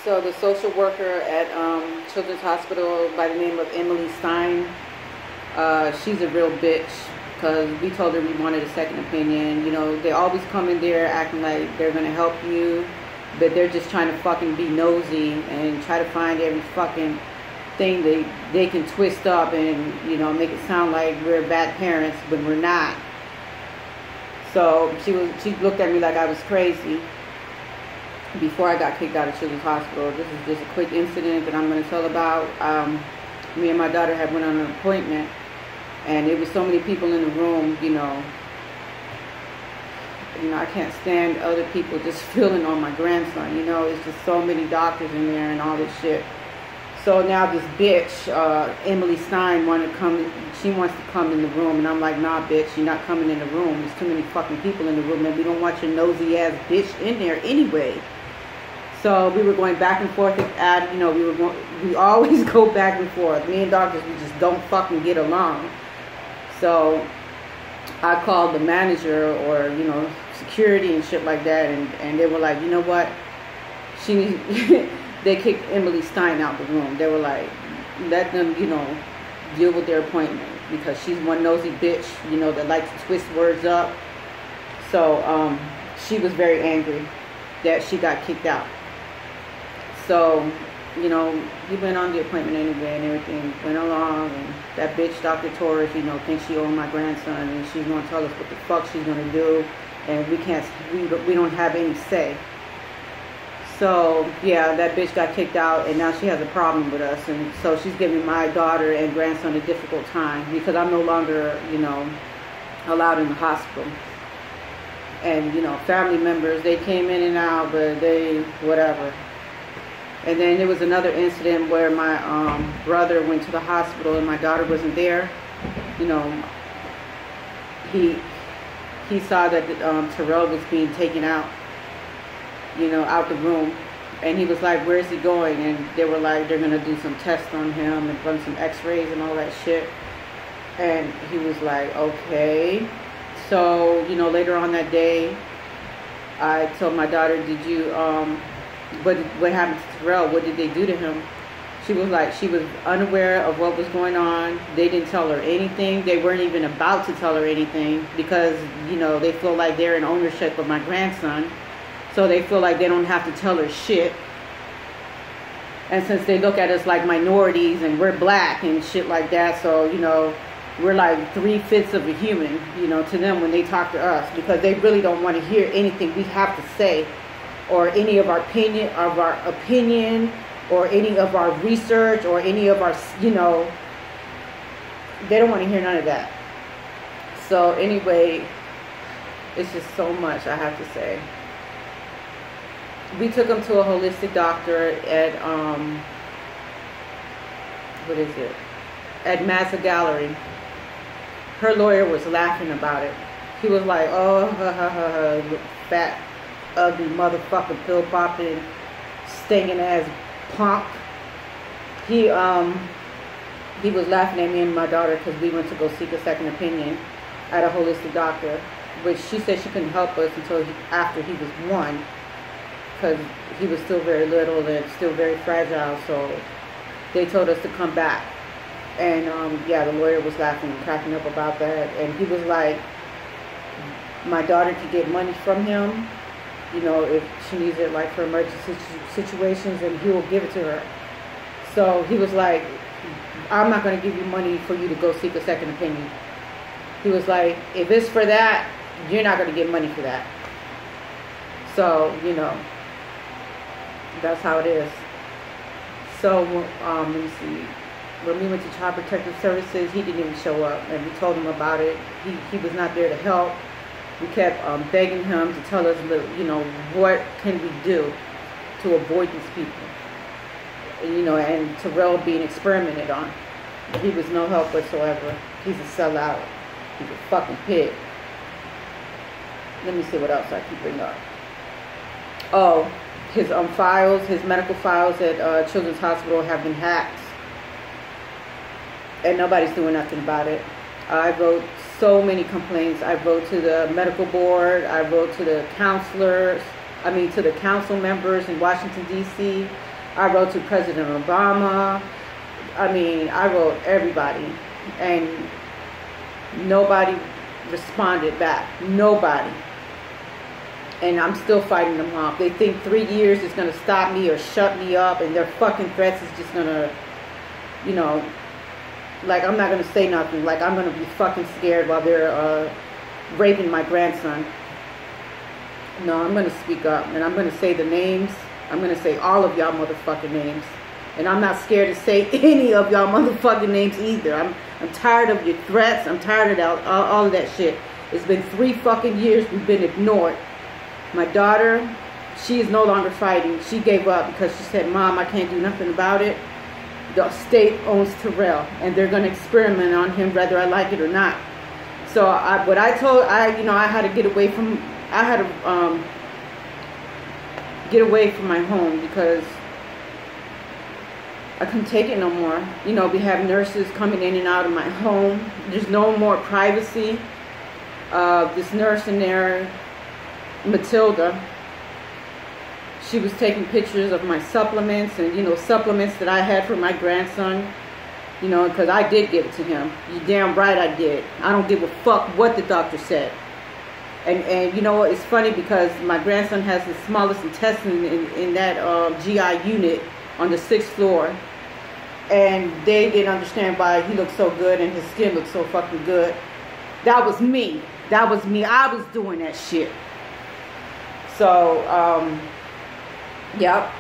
So the social worker at Children's Hospital by the name of Emily Stein, she's a real bitch because we told her we wanted a second opinion. You know, they always come in there acting like they're going to help you, but they're just trying to fucking be nosy and try to find every fucking thing they can twist up and, you know, make it sound like we're bad parents when we're not. So she looked at me like I was crazy before I got kicked out of Children's Hospital. This is just a quick incident that I'm going to tell about. Me and my daughter had went on an appointment, and it was so many people in the room, you know, I can't stand other people just feeling on my grandson, you know, it's just so many doctors in there and all this shit. So now this bitch, Emily Stein, she wants to come in the room, and I'm like, nah, bitch, you're not coming in the room. There's too many fucking people in the room, and we don't want your nosy ass bitch in there anyway. So we were going back and forth at, you know, we always go back and forth. Me and doctors, we just don't fucking get along. So I called the manager or, you know, security and shit like that, and they were like, you know what, they kicked Emily Stein out the room. They were like, let them, you know, deal with their appointment, because she's one nosy bitch, you know, that likes to twist words up. So she was very angry that she got kicked out. So, you know, we went on the appointment anyway, and everything went along, and that bitch, Dr. Torres, you know, thinks she owns my grandson, and she's going to tell us what the fuck she's going to do, and we don't have any say. So, yeah, that bitch got kicked out, and now she has a problem with us, and so she's giving my daughter and grandson a difficult time, because I'm no longer, you know, allowed in the hospital. And, you know, family members, they came in and out, but they, whatever. And then there was another incident where my brother went to the hospital and my daughter wasn't there. You know, he saw that Terrell was being taken out, you know, out the room. And he was like, where's he going? And they were like, they're going to do some tests on him and run some x-rays and all that shit. And he was like, okay. So, you know, later on that day, I told my daughter, did you, what happened to Terrell? What did they do to him? She was like, she was unaware of what was going on. They didn't tell her anything. They weren't even about to tell her anything because, you know, they feel like they're in ownership of my grandson. So they feel like they don't have to tell her shit. And since they look at us like minorities and we're black and shit like that, so, you know, we're like 3/5 of a human, you know, to them when they talk to us, because they really don't want to hear anything we have to say, or any of our opinion, or any of our research, or any of our, you know, they don't want to hear none of that. So anyway, it's just so much I have to say. We took him to a holistic doctor at, what is it? At Mazza Gallery. Her lawyer was laughing about it. He was like, oh, fat, ugly motherfucker, pill popping, stinking ass punk. He was laughing at me and my daughter because we went to go seek a second opinion at a holistic doctor, which she said she couldn't help us until after he was 1, because he was still very little and still very fragile. So they told us to come back. And yeah, the lawyer was laughing and cracking up about that. And he was like, my daughter could get money from him, you know, if she needs it, like for emergency situations, and he will give it to her. So he was like, I'm not going to give you money for you to go seek a second opinion. He was like, if it's for that, you're not going to get money for that. So, you know, that's how it is. So, let me see. When we went to Child Protective Services, he didn't even show up, and we told him about it. He was not there to help. We kept begging him to tell us, you know, what can we do to avoid these people, you know, and Terrell being experimented on. He was no help whatsoever. He's a sellout. He's a fucking pig. Let me see what else I can bring up. Oh, his files, his medical files at Children's Hospital have been hacked. And nobody's doing nothing about it. I wrote so many complaints. I wrote to the medical board. I wrote to the counselors. To the council members in Washington, D.C. I wrote to President Obama. I mean, I wrote everybody, and nobody responded back. Nobody. And I'm still fighting them off. They think 3 years is going to stop me or shut me up, and their fucking threats is just going to, you know, like, I'm not going to say nothing. Like, I'm going to be fucking scared while they're raping my grandson. No, I'm going to speak up, and I'm going to say the names. I'm going to say all of y'all motherfucking names. And I'm not scared to say any of y'all motherfucking names either. I'm tired of your threats. I'm tired of all of that shit. It's been 3 fucking years we've been ignored. My daughter, she is no longer fighting. She gave up because she said, Mom, I can't do nothing about it. The state owns Terrell, and they're going to experiment on him whether I like it or not. So what I told, you know, I had to get away from, I had to get away from my home because I couldn't take it no more. You know, we have nurses coming in and out of my home. There's no more privacy. This nurse in there, Matilda, she was taking pictures of my supplements and, you know, supplements that I had for my grandson, you know, because I did give it to him. You damn right I did. I don't give a fuck what the doctor said. And you know, it's funny because my grandson has the smallest intestine in that GI unit on the 6th floor. And they didn't understand why he looked so good and his skin looked so fucking good. That was me. That was me. I was doing that shit. So, yep.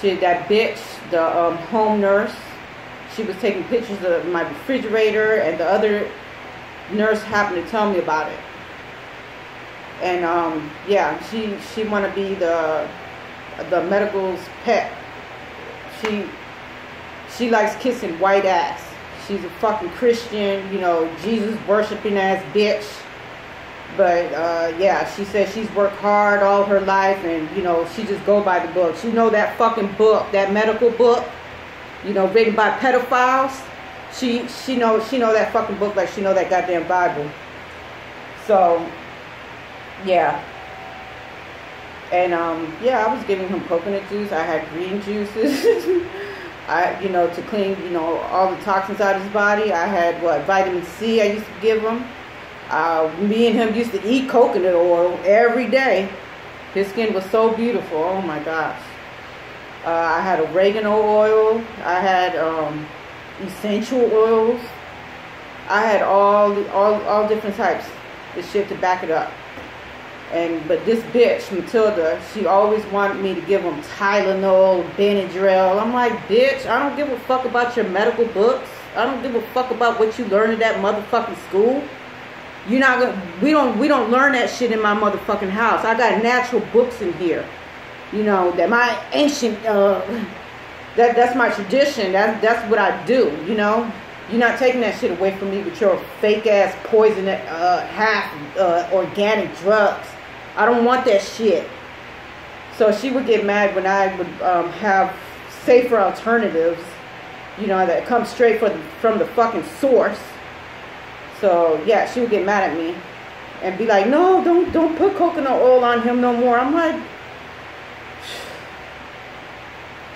That bitch, the home nurse, she was taking pictures of my refrigerator, and the other nurse happened to tell me about it. And, yeah, she want to be the medical's pet. She likes kissing white ass. She's a fucking Christian, you know, Jesus worshiping ass bitch. But, yeah, she says she's worked hard all her life, and, you know, she just go by the books. You know that fucking book, that medical book, you know, written by pedophiles? She know that fucking book like she know that goddamn Bible. So, yeah. And, yeah, I was giving him coconut juice. I had green juices. You know, to clean, you know, all the toxins out of his body. I had, vitamin C I used to give him. Me and him used to eat coconut oil every day. His skin was so beautiful. Oh my gosh. I had oregano oil. I had essential oils. I had all different types of shit to back it up. But this bitch, Matilda, she always wanted me to give him Tylenol, Benadryl. I'm like, bitch, I don't give a fuck about your medical books. I don't give a fuck about what you learned at that motherfucking school. You're not gonna, we don't learn that shit in my motherfucking house. I got natural books in here. You know, that my ancient, that's my tradition. That's what I do, you know. You're not taking that shit away from me with your fake ass poison, half organic drugs. I don't want that shit. So she would get mad when I would have safer alternatives, you know, that come straight from the fucking source. So yeah, she would get mad at me and be like, no, don't put coconut oil on him no more. I'm like,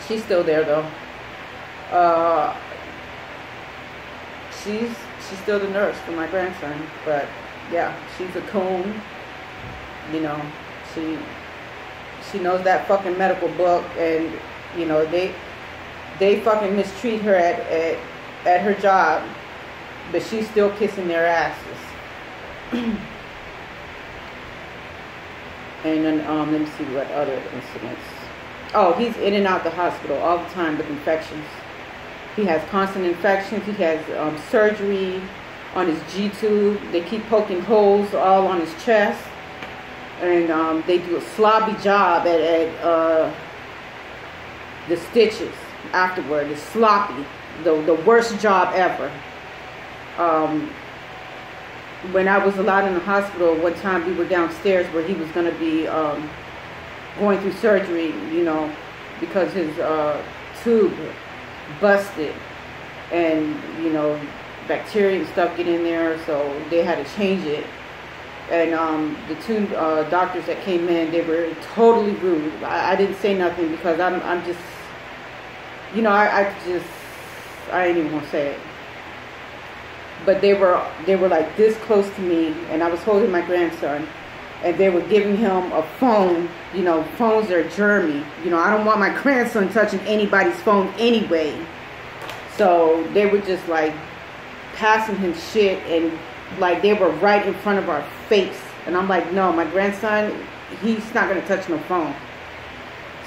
she's still there though. She's still the nurse for my grandson, but yeah, she's a coon. You know, she knows that fucking medical book, and you know they fucking mistreat her at her job, but she's still kissing their asses. And then let me see what other incidents. Oh, he's in and out the hospital all the time with infections. He has constant infections. He has surgery on his G-tube. They keep poking holes all on his chest. And they do a sloppy job at the stitches afterward. It's sloppy. The worst job ever. When I was allowed in the hospital, one time we were downstairs where he was going to be going through surgery, you know, because his tube busted, and you know, bacteria and stuff get in there, so they had to change it. And the two doctors that came in, they were totally rude. I didn't say nothing because I'm just, you know, I ain't even gonna say it. But they were like this close to me, and I was holding my grandson, and they were giving him a phone. You know, phones are germy. You know, I don't want my grandson touching anybody's phone anyway. So they were just like passing him shit, and like they were right in front of our face. And I'm like, no, my grandson, he's not gonna touch no phone.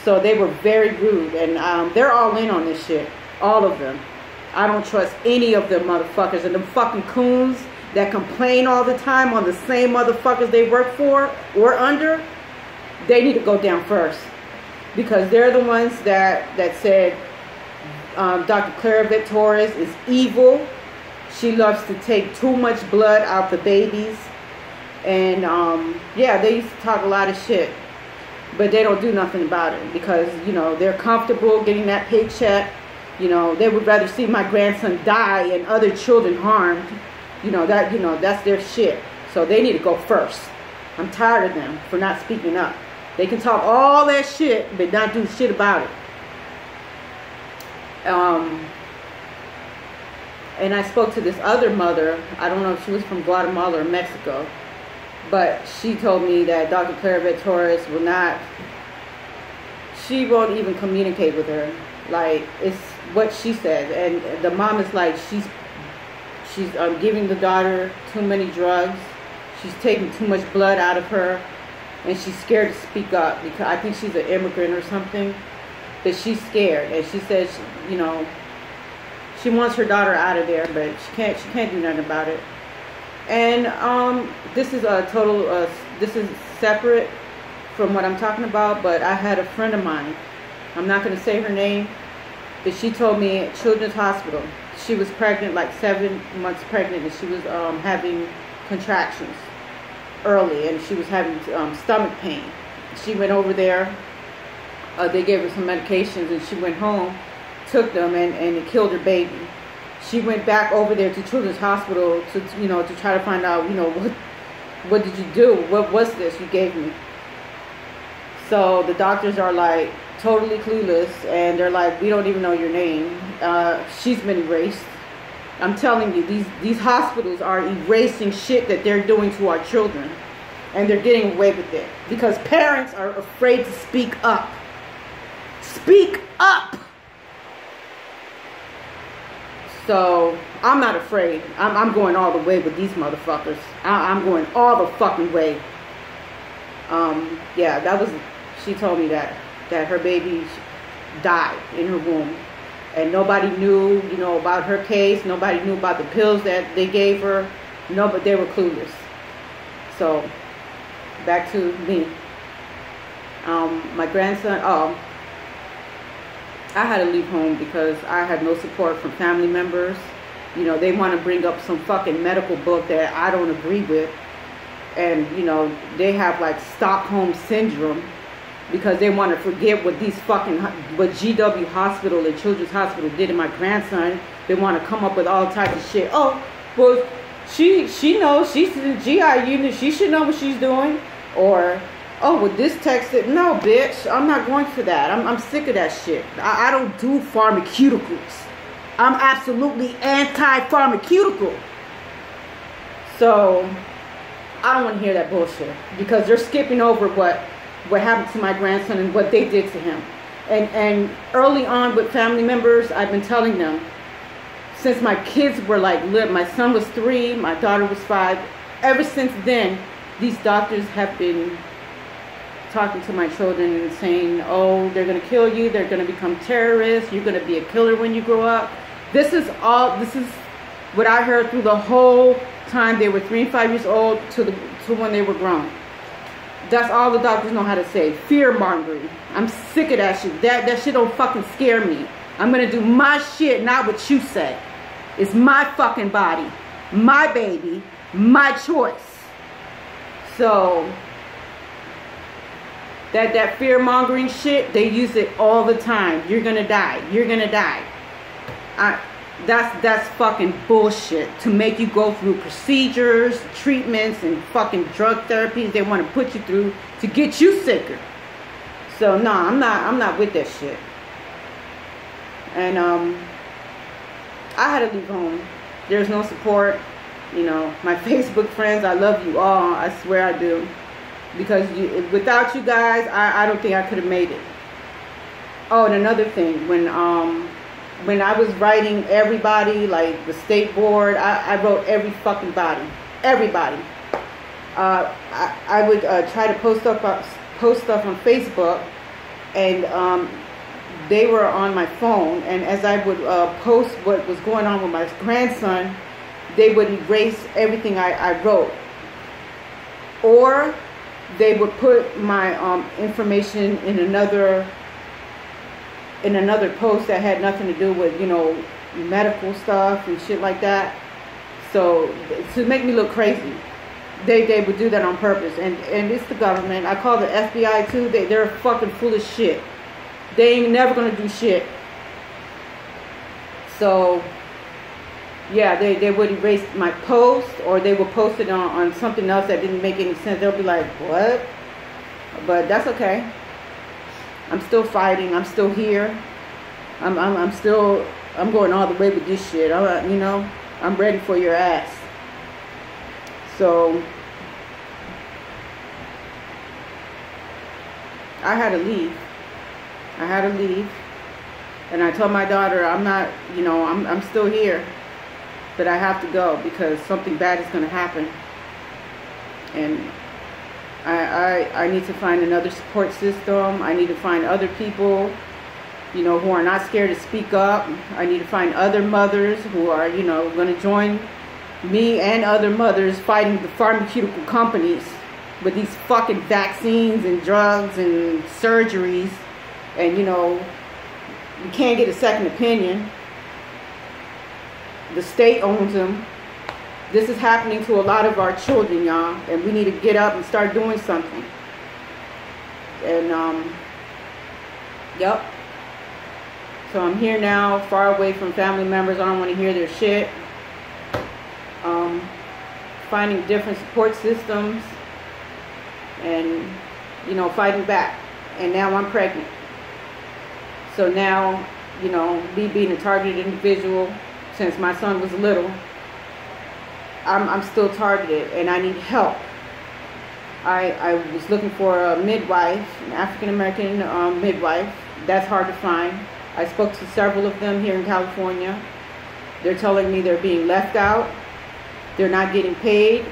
So they were very rude, and they're all in on this shit, all of them. I don't trust any of them motherfuckers, and them fucking coons that complain all the time on the same motherfuckers they work for or under, they need to go down first, because they're the ones that said Dr. Clara Victorious is evil. She loves to take too much blood out the babies, and yeah, they used to talk a lot of shit, but they don't do nothing about it because, you know, they're comfortable getting that paycheck. You know, they would rather see my grandson die and other children harmed. You know, that's their shit. So they need to go first. I'm tired of them for not speaking up. They can talk all that shit, but not do shit about it. And I spoke to this other mother. I don't know if she was from Guatemala or Mexico, but she told me that Dr. Clara Victorious will not, she won't even communicate with her. Like, it's what she said. And the mom is like, she's giving the daughter too many drugs. She's taking too much blood out of her, and she's scared to speak up because I think she's an immigrant or something. But she's scared, and she says, you know, she wants her daughter out of there, but she can't do nothing about it. And this is a total, this is separate from what I'm talking about. But I had a friend of mine. I'm not going to say her name, but she told me at Children's Hospital, she was pregnant, like 7 months pregnant, and she was having contractions early, and she was having stomach pain. She went over there. They gave her some medications, and she went home, took them, and it killed her baby. She went back over there to Children's Hospital to, you know, to try to find out, you know, what did you do? What was this you gave me? So the doctors are like totally clueless, and they're like, we don't even know your name. She's been erased. I'm telling you, these hospitals are erasing shit that they're doing to our children, and they're getting away with it because parents are afraid to speak up. Speak up! So I'm not afraid. I'm going all the way with these motherfuckers. I'm going all the fucking way. Yeah, that was, she told me that her baby died in her womb, and nobody knew, you know, about her case. Nobody knew about the pills that they gave her. No, but they were clueless. So back to me. My grandson, I had to leave home because I had no support from family members. You know, they want to bring up some fucking medical book that I don't agree with. And, you know, they have like Stockholm Syndrome because they want to forget what these fucking, what GW Hospital and Children's Hospital did to my grandson. They want to come up with all types of shit. Oh, well, she knows, she's in the GI unit, she should know what she's doing. Or, oh, well, this text said, no, bitch, I'm not going for that. I'm sick of that shit. I don't do pharmaceuticals. I'm absolutely anti-pharmaceutical. So I don't want to hear that bullshit because they're skipping over what happened to my grandson and what they did to him. And early on with family members, I've been telling them, since my kids were like little, my son was 3, my daughter was 5, ever since then, these doctors have been talking to my children and saying, oh, they're going to kill you, they're going to become terrorists, you're going to be a killer when you grow up. This is what I heard through the whole time they were 3 and 5 years old to when they were grown. That's all the doctors know how to say. Fear mongering. I'm sick of that shit. That shit don't fucking scare me. I'm going to do my shit, not what you say. It's my fucking body, my baby, my choice. So that fear mongering shit, they use it all the time. You're gonna die. You're gonna die. That's fucking bullshit. To make you go through procedures, treatments, and fucking drug therapies they want to put you through to get you sicker. So no, I'm not with that shit. And I had to leave home. There's no support. You know, my Facebook friends, I love you all. I swear I do. Because without you guys, I don't think I could have made it. Oh, and another thing, when I was writing everybody, like the state board, I wrote every fucking body. Everybody. I would try to post stuff on Facebook, and they were on my phone, and as I would post what was going on with my grandson, they would erase everything I wrote. Or they would put my information in another post that had nothing to do with, you know, medical stuff and shit like that. So to make me look crazy, they would do that on purpose. And it's the government. I call the FBI too. They're fucking full of shit. They ain't never gonna do shit. So yeah, they would erase my post, or they would post it on something else that didn't make any sense. They'll be like, what? But that's okay. I'm still fighting. I'm still here. I'm going all the way with this shit. You know, I'm ready for your ass. So I had to leave. And I told my daughter, I'm not, you know, I'm still here, but I have to go because something bad is going to happen. And I need to find another support system. I need to find other people, you know, who are not scared to speak up. I need to find other mothers who are, you know, going to join me and other mothers fighting the pharmaceutical companies with these fucking vaccines and drugs and surgeries. And, you know, you can't get a second opinion. The state owns them. This is happening to a lot of our children, y'all, and we need to get up and start doing something. And yep. So I'm here now, far away from family members. I don't want to hear their shit. Finding different support systems, and, you know, fighting back. And now I'm pregnant. So now, you know, me being a targeted individual, since my son was little, I'm still targeted, and I need help. I was looking for a midwife, an African-American midwife. That's hard to find. I spoke to several of them here in California. They're telling me they're being left out. They're not getting paid.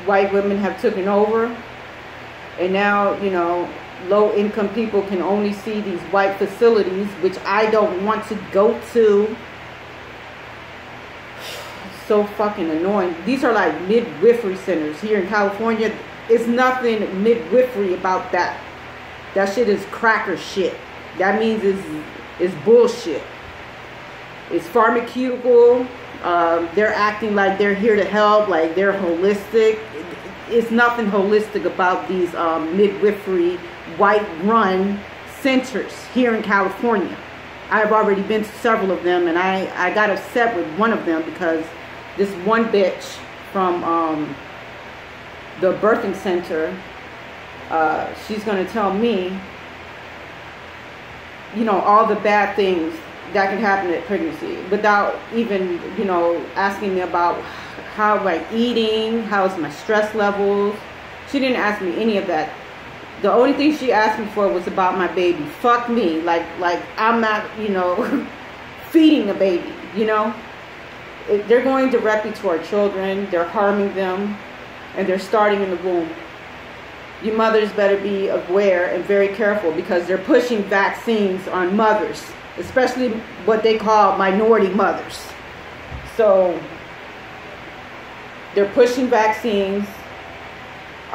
White women have taken over. And now, you know, low-income people can only see these white facilities, which I don't want to go to. So fucking annoying. These are like midwifery centers here in California. It's nothing midwifery about that. That shit is cracker shit. That means it's bullshit. It's pharmaceutical. They're acting like they're here to help, like they're holistic. It's nothing holistic about these midwifery white-run centers here in California. I've already been to several of them, and I got upset with one of them because this one bitch from the birthing center, she's going to tell me, you know, all the bad things that can happen at pregnancy without even, you know, asking me about how am I eating, how's my stress levels. She didn't ask me any of that. The only thing she asked me for was about my baby. Fuck me. Like I'm not, you know, feeding a baby, you know. They're going directly to our children. They're harming them. And they're starting in the womb. You mothers better be aware and very careful, because they're pushing vaccines on mothers, especially what they call minority mothers. So they're pushing vaccines.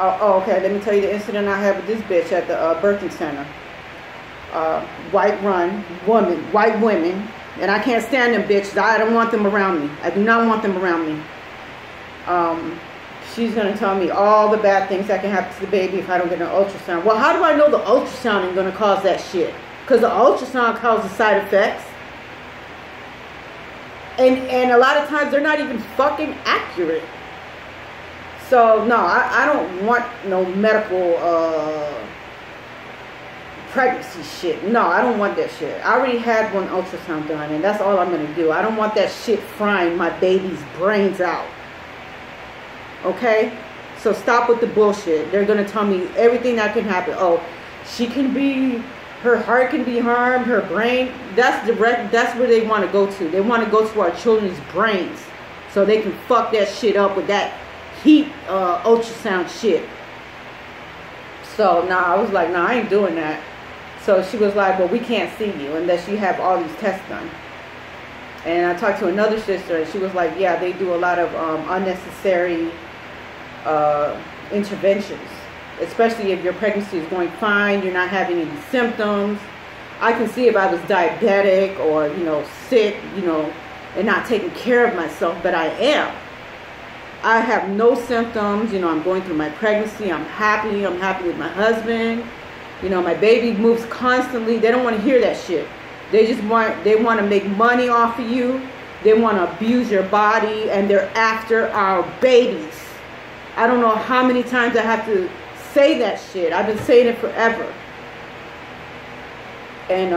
Oh, okay, let me tell you the incident I had with this bitch at the birthing center. White women. And I can't stand them bitches. I don't want them around me. I do not want them around me. She's going to tell me all the bad things that can happen to the baby if I don't get an ultrasound. Well, how do I know the ultrasound ain't going to cause that shit? Because the ultrasound causes side effects. And a lot of times they're not even fucking accurate. So no, I don't want no medical pregnancy shit. No, I don't want that shit. I already had one ultrasound done, and that's all I'm gonna do. I don't want that shit frying my baby's brains out. Okay? So stop with the bullshit. They're gonna tell me everything that can happen. Oh, she can be, her heart can be harmed, her brain. That's where they want to go to. They want to go to our children's brains so they can fuck that shit up with that heat ultrasound shit. So I was like, I ain't doing that. So she was like, well, we can't see you unless you have all these tests done. And I talked to another sister, and she was like, yeah, they do a lot of unnecessary interventions, especially if your pregnancy is going fine, you're not having any symptoms. I can see if I was diabetic or, sick, and not taking care of myself, but I am. I have no symptoms, I'm going through my pregnancy, I'm happy with my husband, my baby moves constantly. They don't want to hear that shit. They want to make money off of you. They want to abuse your body, and they're after our babies. I don't know how many times I have to say that shit. I've been saying it forever. And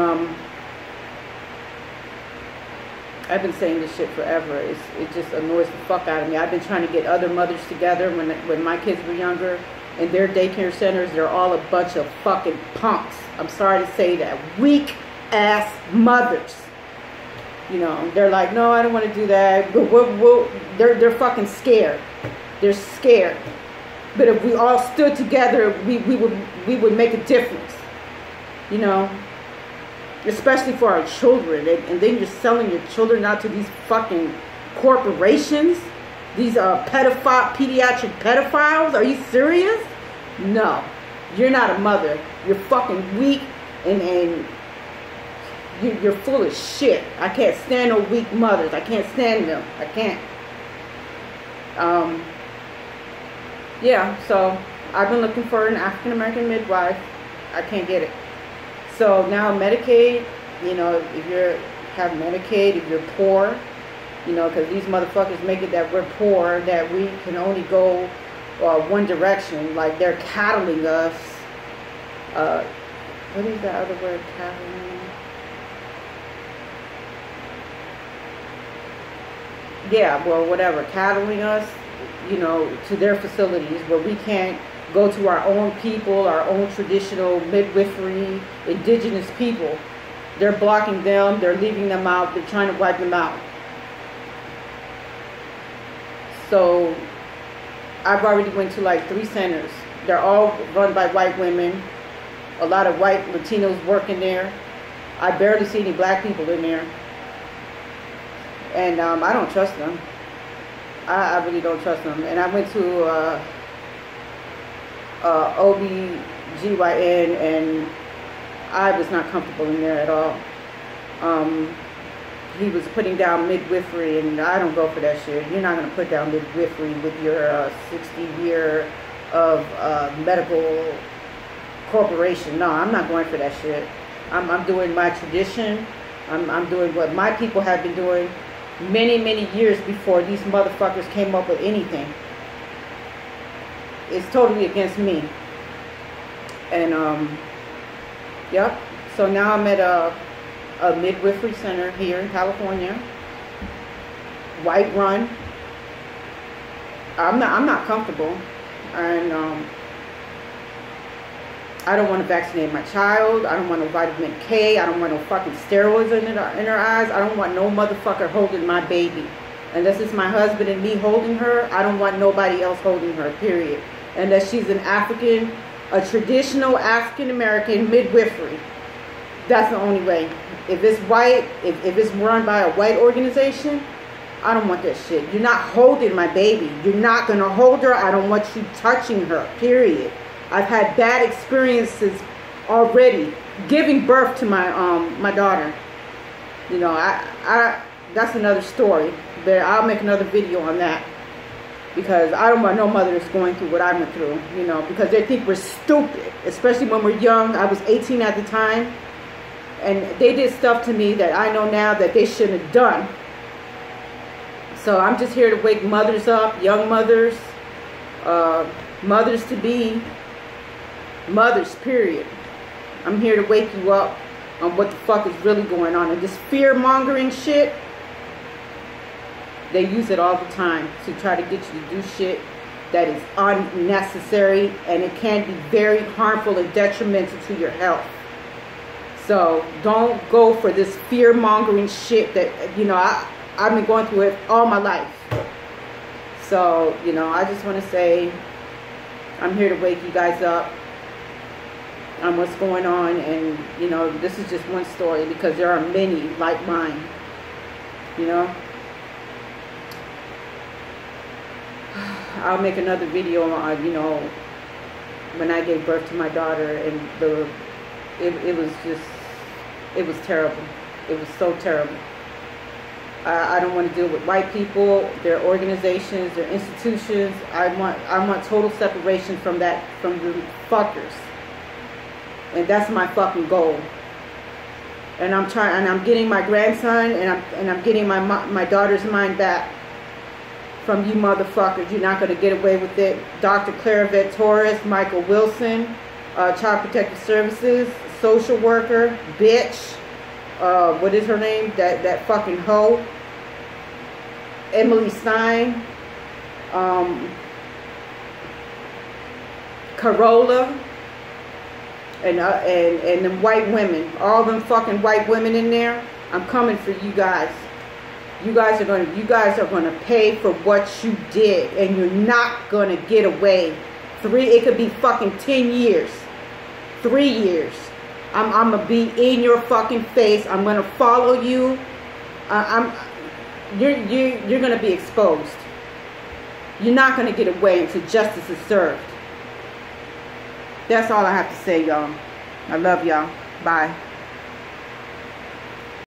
I've been saying this shit forever. It just annoys the fuck out of me. I've been trying to get other mothers together when my kids were younger. In their daycare centers, they're all a bunch of fucking punks. I'm sorry to say that. Weak ass mothers. They're like, no, I don't want to do that. They're fucking scared. They're scared. But if we all stood together, we would make a difference. Especially for our children. And then you're selling your children out to these fucking corporations. These pediatric pedophiles. Are you serious? No. You're not a mother. You're fucking weak and you're full of shit. I can't stand no weak mothers. I can't stand them. I can't. Yeah, so I've been looking for an African-American midwife. I can't get it. So now Medicaid, if you have Medicaid, if you're poor, because these motherfuckers make it that we're poor, that we can only go one direction. Like they're cattling us. What is that other word, cattling? Yeah, well, whatever, cattling us, to their facilities where we can't go to our own people, our own traditional midwifery, indigenous people. They're blocking them. They're leaving them out. They're trying to wipe them out. So I've already went to like 3 centers. They're all run by white women. A lot of white Latinos working there. I barely see any black people in there. And I don't trust them. I really don't trust them. And I went to OBGYN, and I was not comfortable in there at all. He was putting down midwifery, and I don't go for that shit. You're not going to put down midwifery with your 60-year of medical corporation. No, I'm not going for that shit. I'm doing my tradition. I'm doing what my people have been doing many, many years before these motherfuckers came up with anything. It's totally against me. And yep. So now I'm at a midwifery center here in California, white run. I'm not comfortable, and I don't want to vaccinate my child. I don't want no vitamin K. I don't want no fucking steroids in her eyes. I don't want no motherfucker holding my baby. Unless it's my husband and me holding her, I don't want nobody else holding her, period. Unless she's a traditional African-American midwifery. That's the only way. If it's white, if it's run by a white organization, I don't want that shit. You're not holding my baby. You're not going to hold her. I don't want you touching her, period. I've had bad experiences already giving birth to my daughter. That's another story, but I'll make another video on that, because I don't want no mother that's going through what I went through, because they think we're stupid, especially when we're young. I was 18 at the time, and they did stuff to me that I know now that they shouldn't have done. So I'm just here to wake mothers up, young mothers, mothers to be, mothers, period. I'm here to wake you up on what the fuck is really going on. And this fear-mongering shit, they use it all the time to try to get you to do shit that is unnecessary, and it can be very harmful and detrimental to your health. So don't go for this fear-mongering shit that, you know, I've been going through it all my life. So, you know, I just want to say I'm here to wake you guys up on what's going on. And, you know, this is just one story, because there are many like mine, you know. I'll make another video on, you know, when I gave birth to my daughter, and it was terrible. It was so terrible. I don't want to deal with white people, their organizations, their institutions. I want total separation from the fuckers. And that's my fucking goal. And I'm trying, and I'm getting my grandson, and I'm getting my daughter's mind back from you motherfuckers. You're not going to get away with it. Dr. Claravet Torres, Michael Wilson, Child Protective Services, social worker, bitch. What is her name? That fucking hoe. Emily Stein. Carola. And them white women. All them fucking white women in there. I'm coming for you guys. You guys are gonna pay for what you did, and you're not gonna get away. It could be fucking 10 years, 3 years. I'm gonna be in your fucking face. I'm gonna follow you. You're gonna be exposed. You're not gonna get away until justice is served. That's all I have to say, y'all. I love y'all. Bye.